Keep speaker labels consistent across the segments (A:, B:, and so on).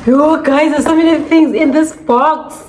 A: Yo, guys, there's so many things in this box.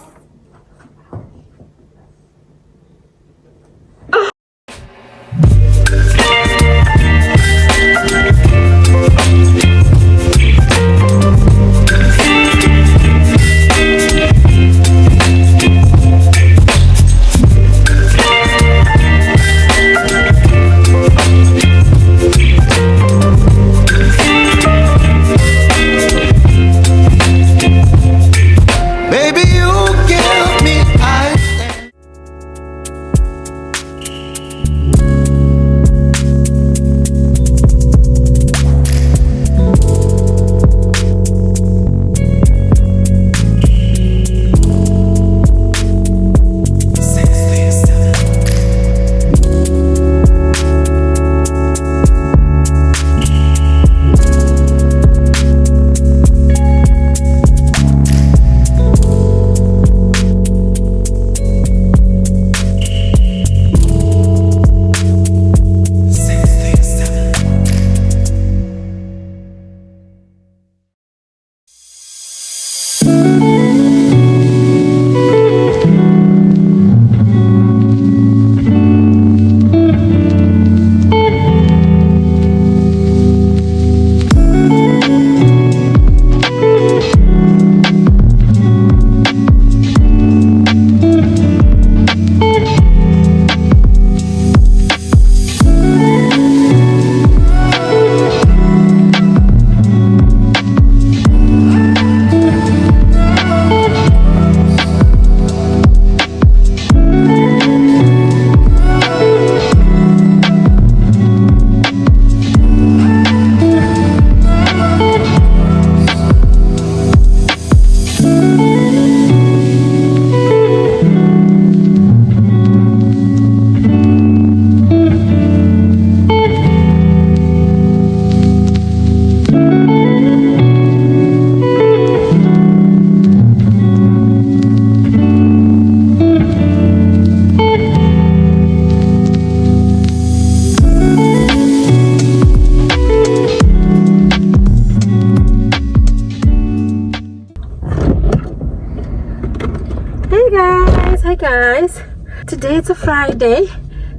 A: Hi guys, today it's a Friday.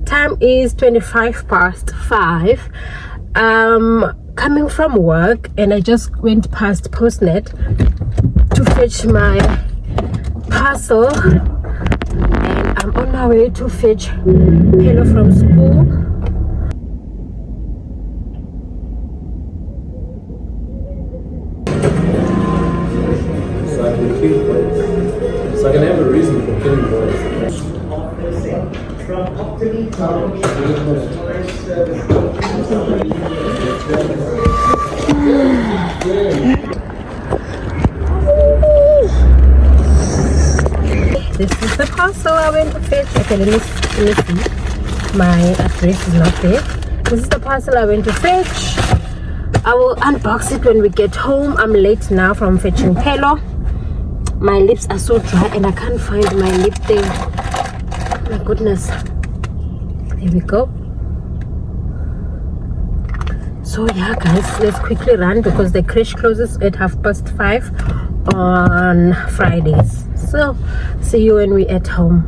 A: Time is 5:25. Coming from work, and I just went past Postnet to fetch my parcel, and I'm on my way to fetch Hello from school.
B: So I can have a reason for killing boys.
A: This is the parcel I went to fetch. Okay, let me see. My address is not there. This is the parcel I went to fetch. I will unbox it when we get home. I'm late now from fetching Hello. My lips are so dry and I can't find my lip thing. Oh my goodness. There we go. So yeah guys, let's quickly run because the creche closes at 5:30 on Fridays. So see you when we're at home.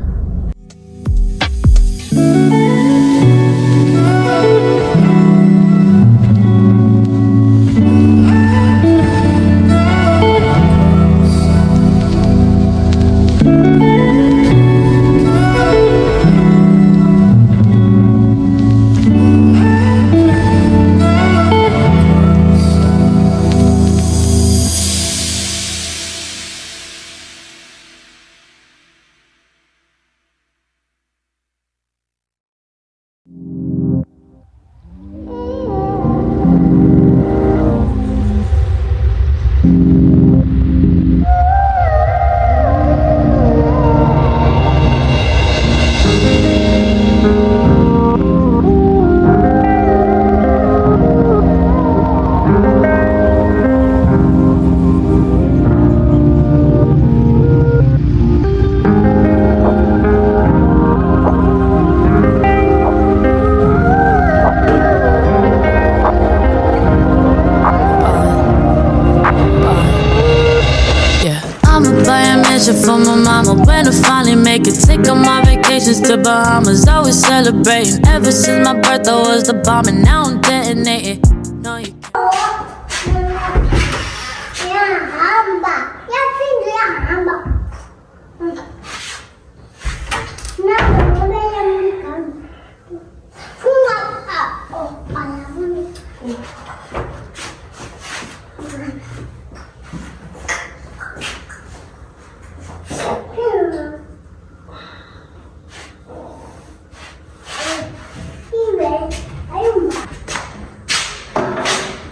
C: to Bahamas, always celebrating. Ever since my birthday was the bomb, and now I'm detonating. No, you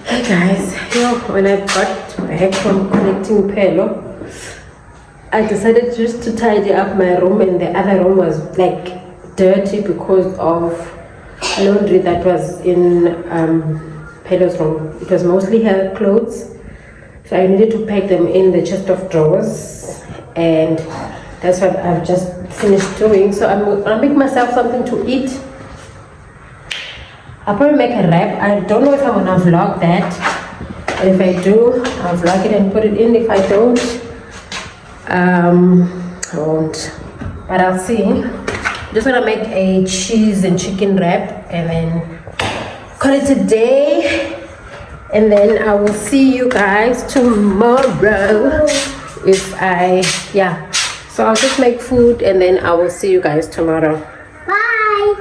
A: Hey guys, when I got back from collecting Pelo, I decided just to tidy up my room, and the other room was like dirty because of laundry that was in Pelo's room. It was mostly her clothes, so I needed to pack them in the chest of drawers, and that's what I've just finished doing. So I'll make myself something to eat. I'll probably make a wrap. I don't know if I'm gonna vlog that, but if I do, I'll vlog it and put it in. If I don't, I won't, but I'll see. Just gonna make a cheese and chicken wrap and then call it a day, and then I will see you guys tomorrow so I'll just make food and then I will see you guys tomorrow.
D: Bye.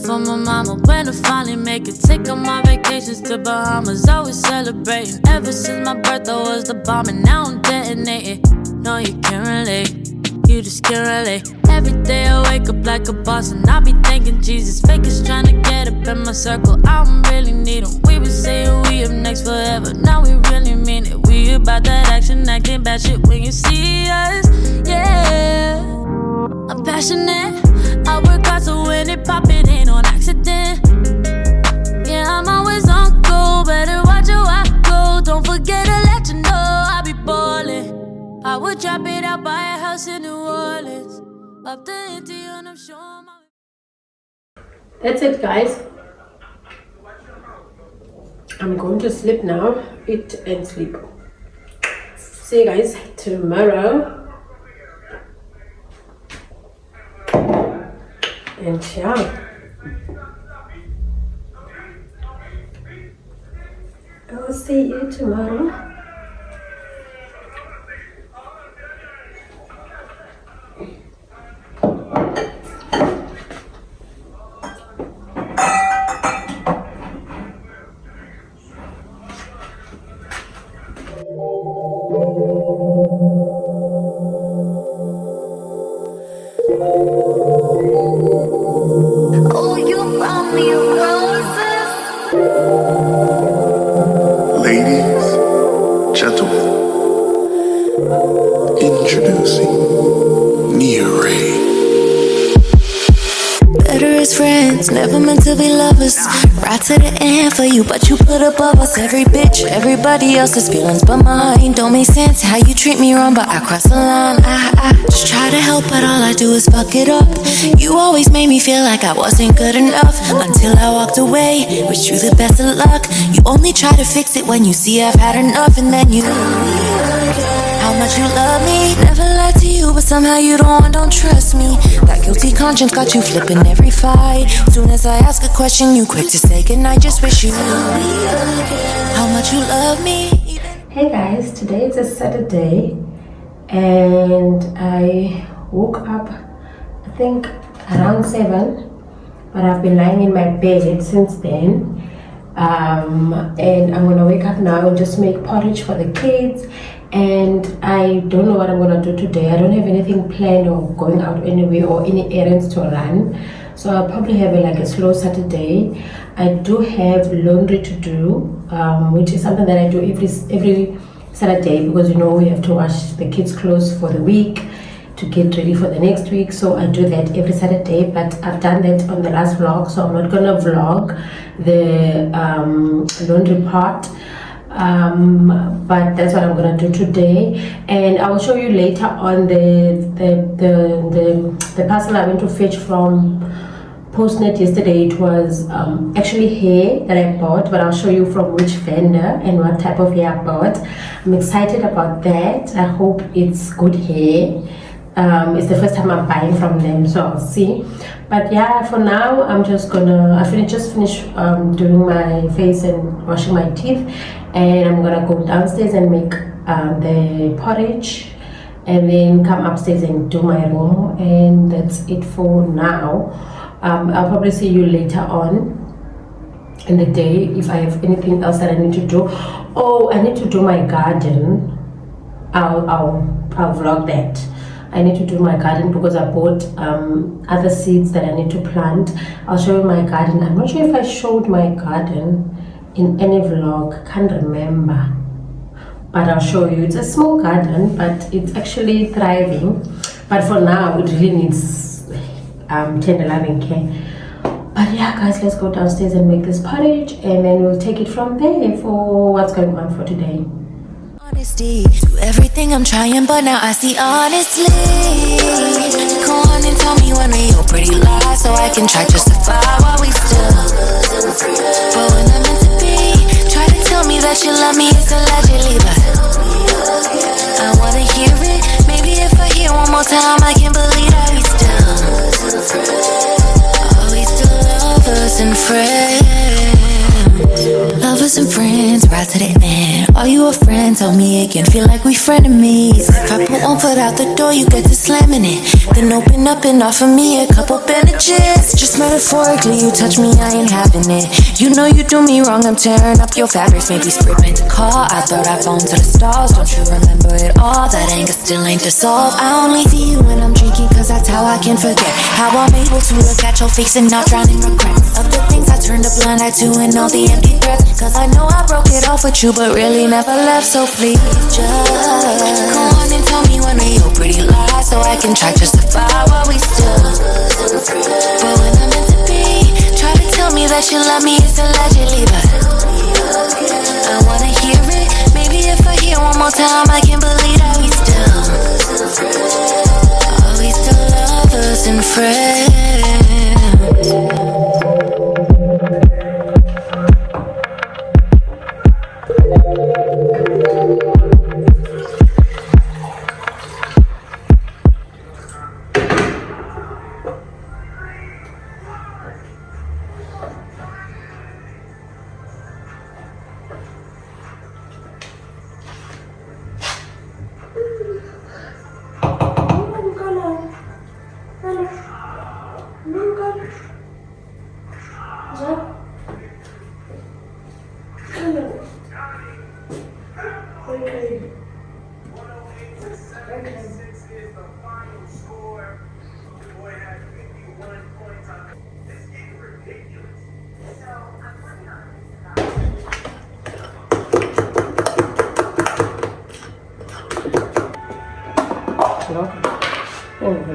C: For my mama, when I finally make it, take all my vacations to Bahamas, always celebrating. Ever since my birthday was the bomb, and now I'm detonating. No, you can't relate, you just can't relate. Every day I wake up like a boss, and I be thanking Jesus. Fakers trying to get up in my circle, I don't really need them. We been saying we up next forever, now we really mean it. We about that action, acting bad shit when you see us, yeah. I'm passionate, I work hard so when it pop, it ain't on accident. Yeah, I'm always on go, better watch how I go. Don't forget to let you know I be ballin'. I would drop it out, buy a house in New Orleans. Up the ante and I'm sure my...
A: That's it, guys. I'm going to sleep now, eat and sleep. See you guys tomorrow. And yeah, I will see you tomorrow.
C: Oh, you brought me roses.
E: Ladies, gentlemen, introducing Nia Ray.
C: Better as friends, never meant to be lovers. Right to the end for you, but you put above us. Every bitch, everybody else's feelings but mine. Don't make sense how you treat me wrong, but I cross the line. I just try to help, but all I do is fuck it up. You always made me feel like I wasn't good enough, until I walked away. Wish you the best of luck. You only try to fix it when you see I've had enough, and then you how much you love me. Never lied to you, but somehow you don't trust me. That guilty conscience got you flipping every fight. Soon as I ask a question, you quick to say goodnight. Just wish you how much you love me.
A: Hey guys, today is a Saturday and I woke up I think around 7, but I've been lying in my bed since then. And I'm gonna wake up now and just make porridge for the kids, and I don't know what I'm gonna do today. I don't have anything planned or going out anywhere or any errands to run, so I'll probably have like a slow Saturday. I do have laundry to do, which is something that I do every Saturday, because you know we have to wash the kids' clothes for the week to get ready for the next week. So I do that every Saturday, but I've done that on the last vlog, so I'm not gonna vlog the laundry part. But that's what I'm gonna do today, and I will show you later on the parcel I went to fetch from Postnet yesterday. It was actually hair that I bought, but I'll show you from which vendor and what type of hair I bought. I'm excited about that. I hope it's good hair. It's the first time I'm buying from them, so I'll see. But yeah, for now I'm just gonna just finish doing my face and washing my teeth, and I'm gonna go downstairs and make the porridge, and then come upstairs and do my room, and that's it for now. I'll probably see you later on in the day if I have anything else that I need to do. Oh, I need to do my garden. I'll vlog that. I need to do my garden because I bought other seeds that I need to plant. I'll show you my garden. I'm not sure if I showed my garden in any vlog, can't remember, but I'll show you. It's a small garden, but it's actually thriving, but for now it really needs tender loving care. But yeah guys, let's go downstairs and make this porridge, and then we'll take it from there for what's going on for today.
C: Honesty, do everything I'm trying, but now I see honestly. Go on and tell me when we your pretty lies, so I can try justify why we still. But when I'm meant to be, try to tell me that you love me, it's allegedly, but I wanna hear it. Maybe if I hear one more time, I can believe that we still lovers and friends. Lovers and friends, right to the end. Are you a friend? Tell me again. Feel like we frenemies. If I put one foot out the door, you get to slamming it. Then open up and offer me a couple bandages. Just metaphorically, you touch me, I ain't having it. You know you do me wrong, I'm tearing up your fabrics. Maybe spray paint the car, I throw that phone to the stars. Don't you remember it all? That anger still ain't dissolved. I only see you when I'm drinking, cause that's how I can forget how I'm able to look at your face and not drown in regrets of the things I turned a blind eye to and all the empty threats. Cause I know I broke it off with you, but really never left. So please just go on and tell me when we your pretty lies, so I can try justify why we still. But when I'm meant to be, try to tell me that you love me, it's allegedly, but I wanna hear it. Maybe if I hear one more time, I can believe that we still lovers and friends.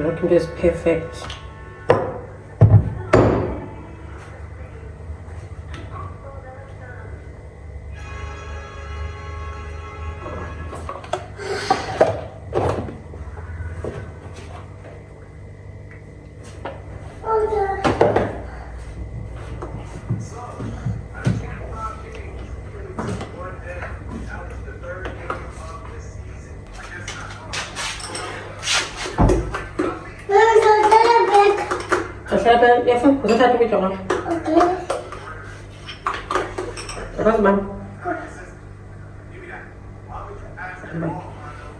A: Looking just perfect.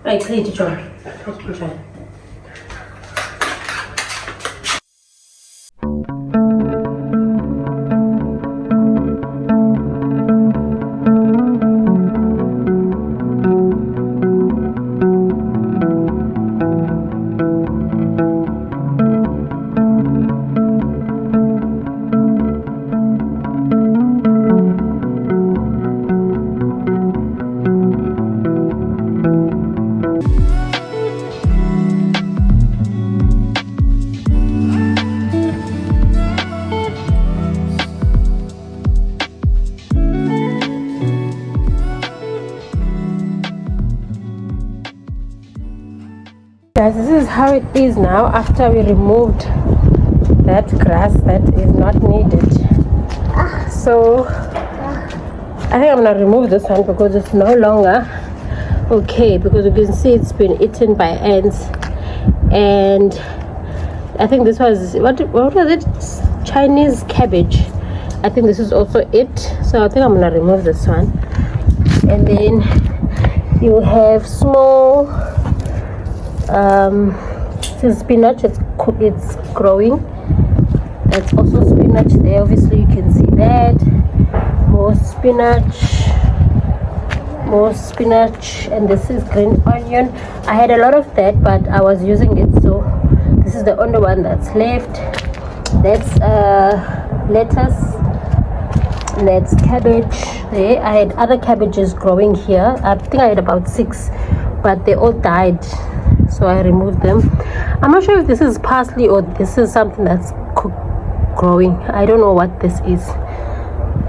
A: Ay, clean to try. Guys, this is how it is now after we removed that grass that is not needed. So I think I'm gonna remove this one because it's no longer okay, because you can see it's been eaten by ants. And I think this was what was it, Chinese cabbage. I think this is also it, so I think I'm gonna remove this one. And then you have small spinach. It's growing. That's also spinach there, obviously you can see that. More spinach, and this is green onion. I had a lot of that, but I was using it, so this is the only one that's left. That's lettuce, that's cabbage there. I had other cabbages growing here. I think I had about 6, but they all died, so I removed them. I'm not sure if this is parsley or this is something that's growing. I don't know what this is.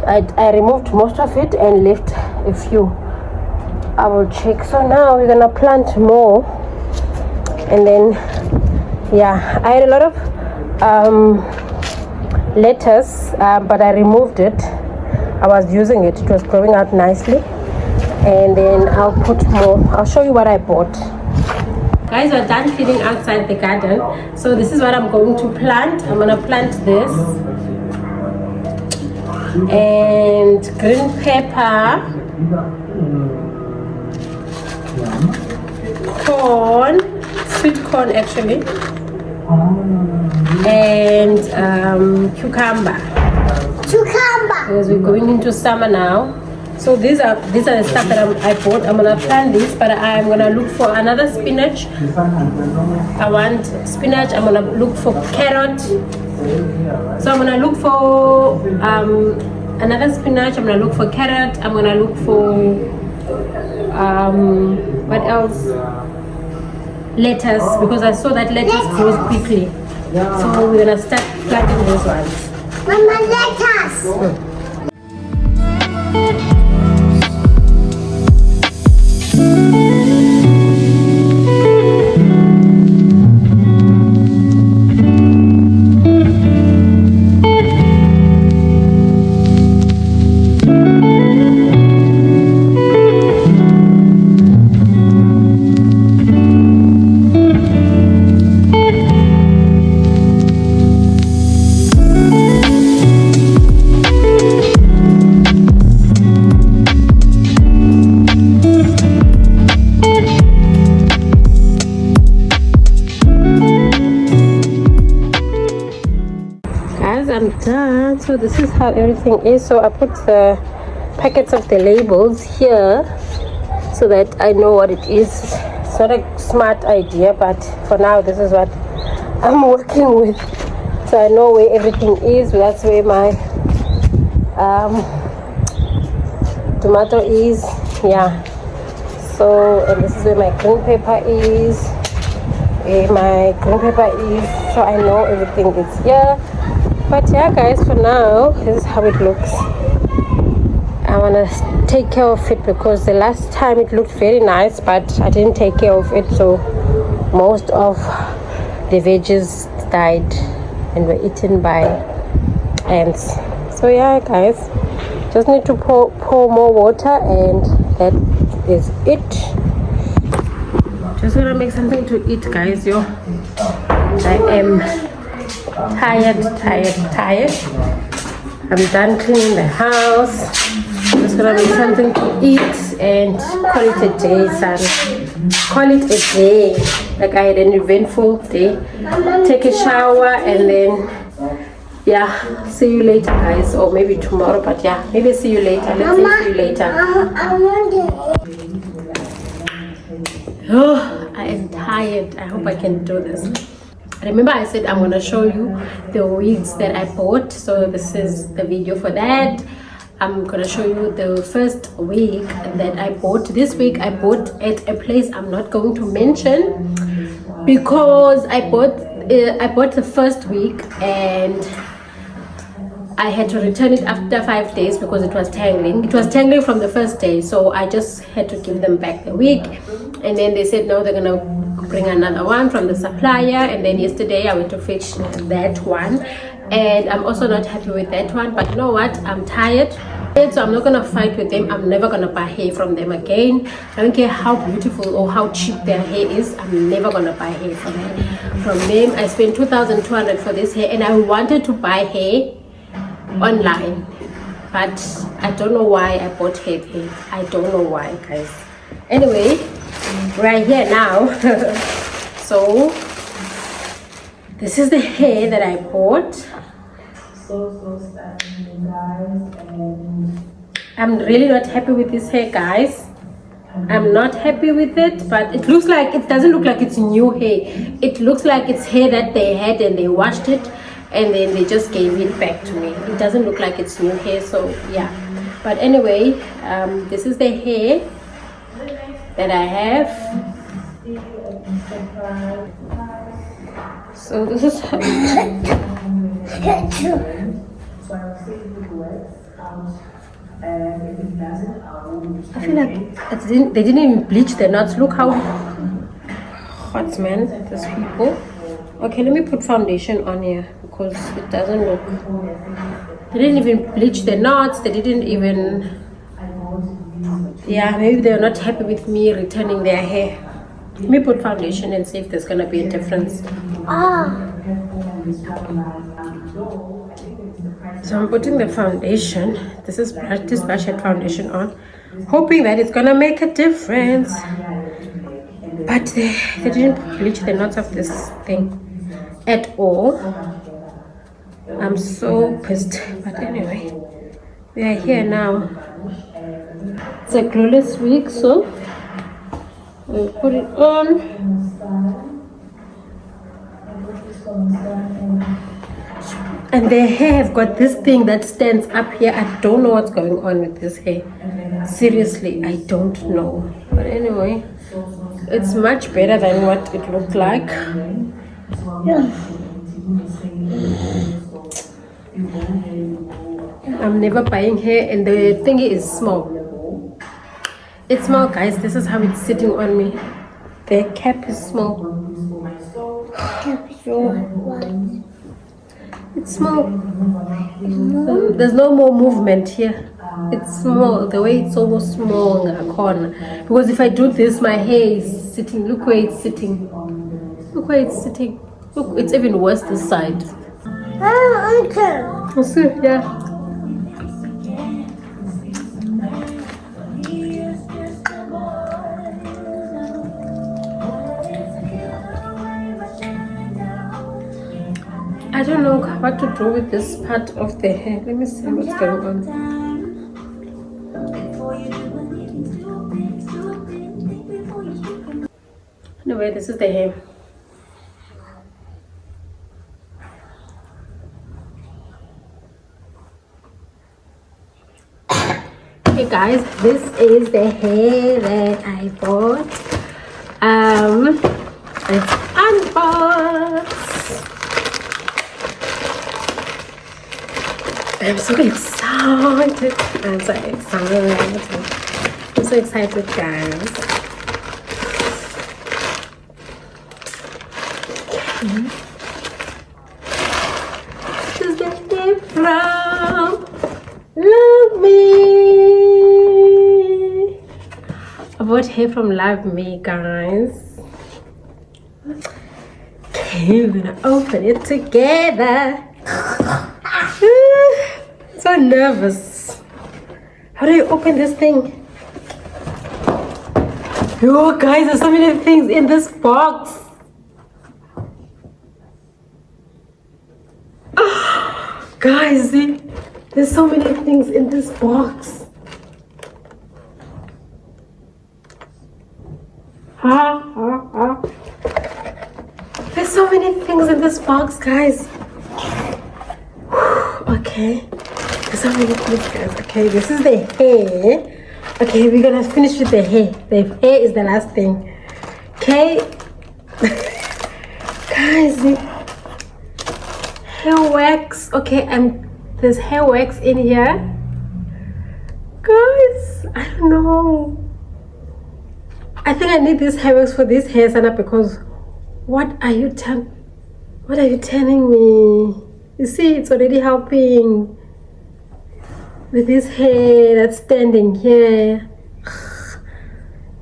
A: I removed most of it and left a few. I will check. So now we're gonna plant more, and then yeah, I had a lot of lettuce, but I removed it. I was using it. It was growing out nicely, and then I'll put more. I'll show you what I bought. Guys, we're done cleaning outside the garden, so this is what I'm going to plant. I'm gonna plant this and green pepper, corn, sweet corn actually, and cucumber, because we're going into summer now. So these are the stuff that I bought. I'm gonna plant this, but I'm gonna look for another spinach. I want spinach. I'm gonna look for carrot. So I'm gonna look for another spinach. I'm gonna look for carrot. I'm gonna look for what else? Lettuce, because I saw that lettuce grows quickly. So we're gonna start planting those ones.
D: Mama, lettuce.
A: I'm done. So this is how everything is. So I put the packets of the labels here so that I know what it is. It's not a smart idea, but for now this is what I'm working with, so I know where everything is. That's where my tomato is, yeah. So, and this is where my green pepper is, so I know everything is here. But yeah guys, for now this is how it looks. I want to take care of it because the last time it looked very nice, but I didn't take care of it, so most of the veggies died and were eaten by ants. So yeah guys, just need to pour more water, and that is it. Just gonna make something to eat guys. I am tired. I'm done cleaning the house. Just gonna make something to eat and call it a day, son. Call it a day. Like I had an eventful day. Take a shower and then yeah, see you later guys, or maybe tomorrow, but yeah, maybe see you later. Let's say see you later. Oh, I am tired. I hope I can do this. Remember I said I'm gonna show you the wigs that I bought, so this is the video for that. I'm gonna show you the first wig that I bought. This wig I bought at a place I'm not going to mention, because I bought the first wig and I had to return it after 5 days because it was tangling. It was tangling from the first day, so I just had to give them back the wig. And then they said no, they're gonna bring another one from the supplier. And then yesterday I went to fetch that one, and I'm also not happy with that one. But you know what? I'm tired, so I'm not gonna fight with them. I'm never gonna buy hair from them again. I don't care how beautiful or how cheap their hair is. I'm never gonna buy hair from them. I spent 2,200 for this hair, and I wanted to buy hair online, but I don't know why I bought hair. I don't know why, guys. Anyway, right here now. So this is the hair that I bought. So stunning, guys. And I'm really not happy with this hair, guys. I'm not happy with it, but it looks like, it doesn't look like it's new hair. It looks like it's hair that they had and they washed it and then they just gave it back to me. It doesn't look like it's new hair, so yeah. But anyway, this is the hair that I have. So this is how I feel like they didn't even bleach the knots. Look how hot, man, these people. Okay, let me put foundation on here because it doesn't look. They didn't even bleach the knots. They didn't even. Yeah, maybe they're not happy with me returning their hair. Let me put foundation and see if there's gonna be a difference. So I'm putting the foundation. This is brush head foundation on, hoping that it's gonna make a difference. But they didn't bleach the knots of this thing at all. I'm so pissed. But anyway, we are here now. It's a glowless wig, so we'll put it on. And their hair have got this thing that stands up here. I don't know what's going on with this hair. Seriously, I don't know. But anyway, it's much better than what it looked like. Yeah. I'm never buying hair, and the thingy is small. It's small, guys. This is how it's sitting on me. The cap is small. It's small. There's no more movement here. It's small. The way it's almost small in a corner. Because if I do this, my hair is sitting. Look where it's sitting. Look where it's sitting. Look, it's even worse this side.
D: Uncle.
A: See, yeah. I don't know what to do with this part of the hair. Let me see what's going on. Anyway, this is the hair. Hey guys, this is the hair that I bought. It's unboxed. I'm so excited. I'm so excited, guys. This is the hair from Love Me. I bought hair from Love Me, guys. Okay, we're gonna open it together. So nervous. How do you open this thing? Yo, guys, there's so many things in this box. Guys, see? There's so many things in this box. There's so many things in this box, guys. Okay. There's so many clips, guys. Okay, this is the hair. Okay, we're gonna finish with the hair. The hair is the last thing. Okay. Guys, the hair wax. Okay, there's hair wax in here. Guys, I don't know. I think I need this hair wax for this hair, Sana, because what are you telling me? You see, it's already helping with this hair that's standing here.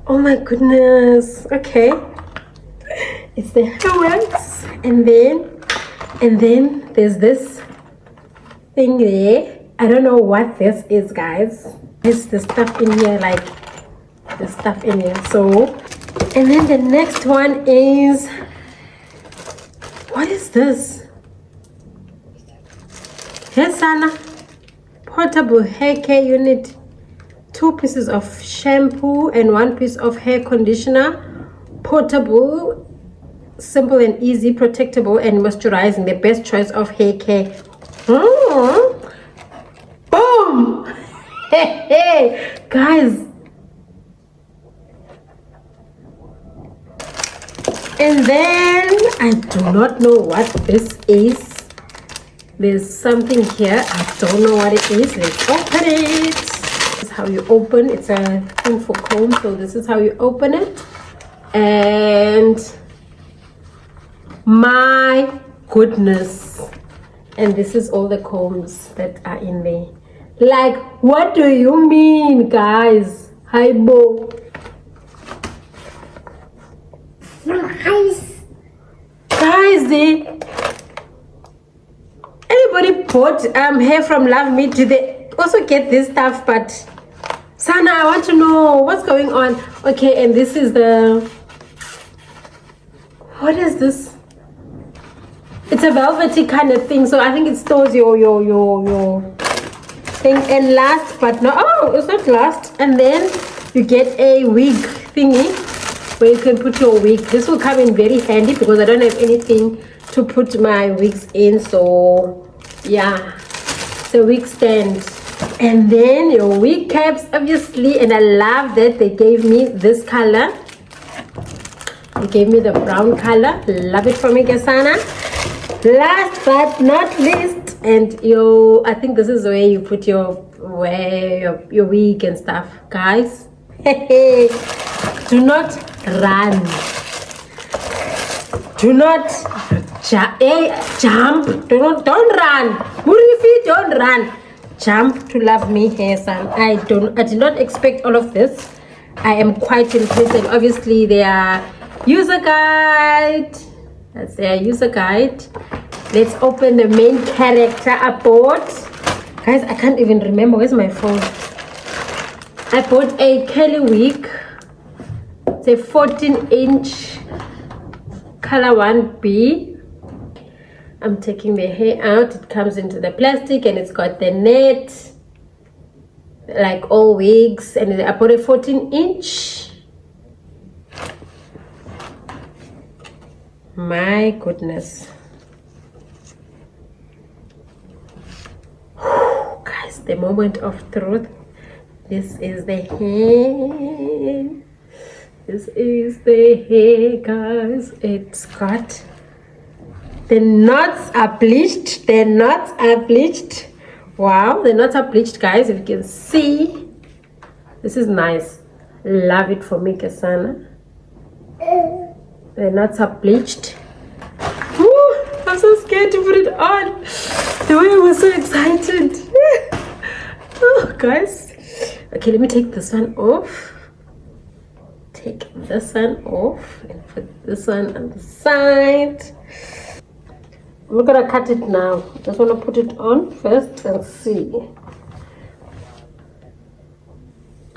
A: Oh my goodness. Okay, it's the hair wax, and then there's this thing there. I don't know what this is, guys. It's the stuff in here, like the stuff in here. So, and then the next one is, what is this? Hair Sana portable hair care unit. 2 pieces of shampoo and 1 piece of hair conditioner. Portable, simple and easy, protectable and moisturizing. The best choice of hair care. Boom! Hey, guys. And then I do not know what this is. There's something here. I don't know what it is. Let's open it. This is how you open. It's a thing for comb. So this is how you open it. And my goodness. And this is all the combs that are in there. Like, what do you mean, guys? Hi, Bo. Guys, anybody bought hair from Love Me? Do they also get this stuff? But Sana, I want to know what's going on. Okay, and this is what is this? It's a velvety kind of thing, so I think it stores your thing. And last but not, oh, it's not last. And then you get a wig thingy where you can put your wig. This will come in very handy because I don't have anything to put my wigs in. So yeah, it's a wig stand. And then your wig caps, obviously. And I love that they gave me this color. They gave me the brown color. Love it for me, Gasana. Last but not least, and I think this is where you put your wig and stuff, guys. Do not run. Do not jump. Don't run. Move your feet. Don't run. Jump to Love Me hair, son. I did not expect all of this. I am quite impressed. And obviously their user guide. That's their user guide. Let's open the main character I bought. Guys, I can't even remember. Where's my phone? I bought a curly wig. It's a 14-inch color 1B. I'm taking the hair out. It comes into the plastic and it's got the net, like all wigs. And I bought a 14-inch. My goodness. Guys, the moment of truth. This is the hair. This is the hair, guys. It's got the knots are bleached. The knots are bleached. Wow, the knots are bleached, guys. If you can see, this is nice. Love it for me, Kasana. The knots are bleached. Woo, I'm so scared to put it on. The way I was so excited. Oh, guys. Okay, let me take this one off. Take this one off and put this one on the side. I'm not gonna cut it now. Just wanna put it on first and see.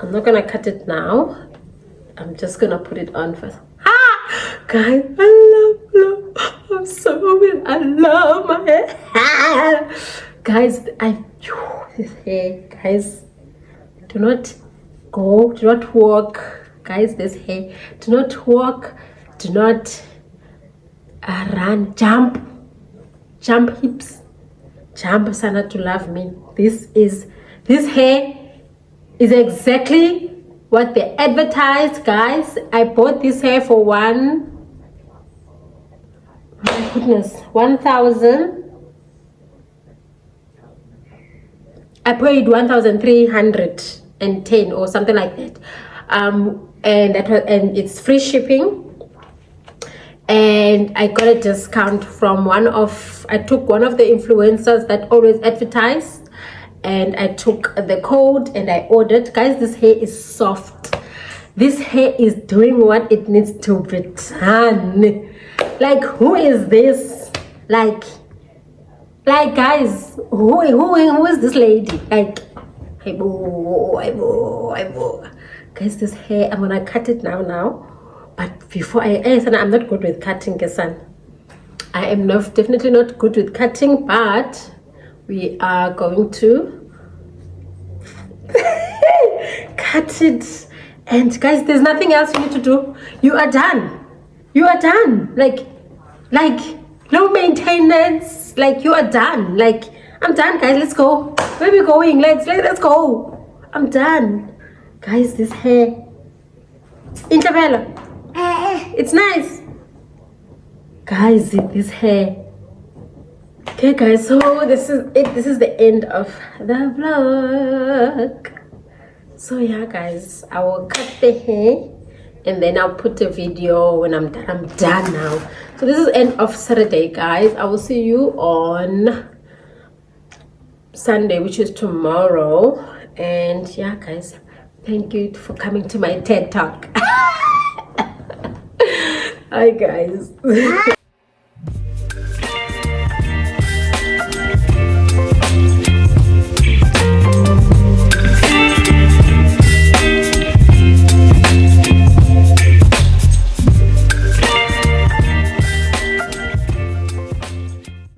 A: I'm not gonna cut it now. I'm just gonna put it on first. Guys, I love. I'm so in. I love my hair. Guys, this hair, guys. Do not go. Do not walk, guys. This hair. Do not walk. Do not run. Jump hips. Jump, Sana, to Love Me. this hair is exactly what they advertised, guys. I bought this hair for my goodness, 1,000. I paid 1,310 or something like that. And it's free shipping. And I got a discount from I took one of the influencers that always advertise, and I took the code and I ordered. Guys, this hair is soft. This hair is doing what it needs to be done. Like, who is this? Like guys, who is this lady? Like, guys, this hair, I'm gonna cut it now. But before I'm not good with cutting, Kesan. I am definitely not good with cutting, but we are going to cut it. And guys, there's nothing else you need to do. You are done. Like no maintenance. Like, you are done. Like, I'm done, guys. Let's go. Where are we going? Let's go. I'm done. Guys, this hair. Intabella. It's nice. Guys, this hair. Okay, guys, so this is it. This is the end of the vlog. So yeah, guys, I will cut the hair and then I'll put a video when I'm done. I'm done now. So this is end of Saturday, guys. I will see you on Sunday, which is tomorrow. And yeah, guys, thank you for coming to my TED Talk. Hi, guys.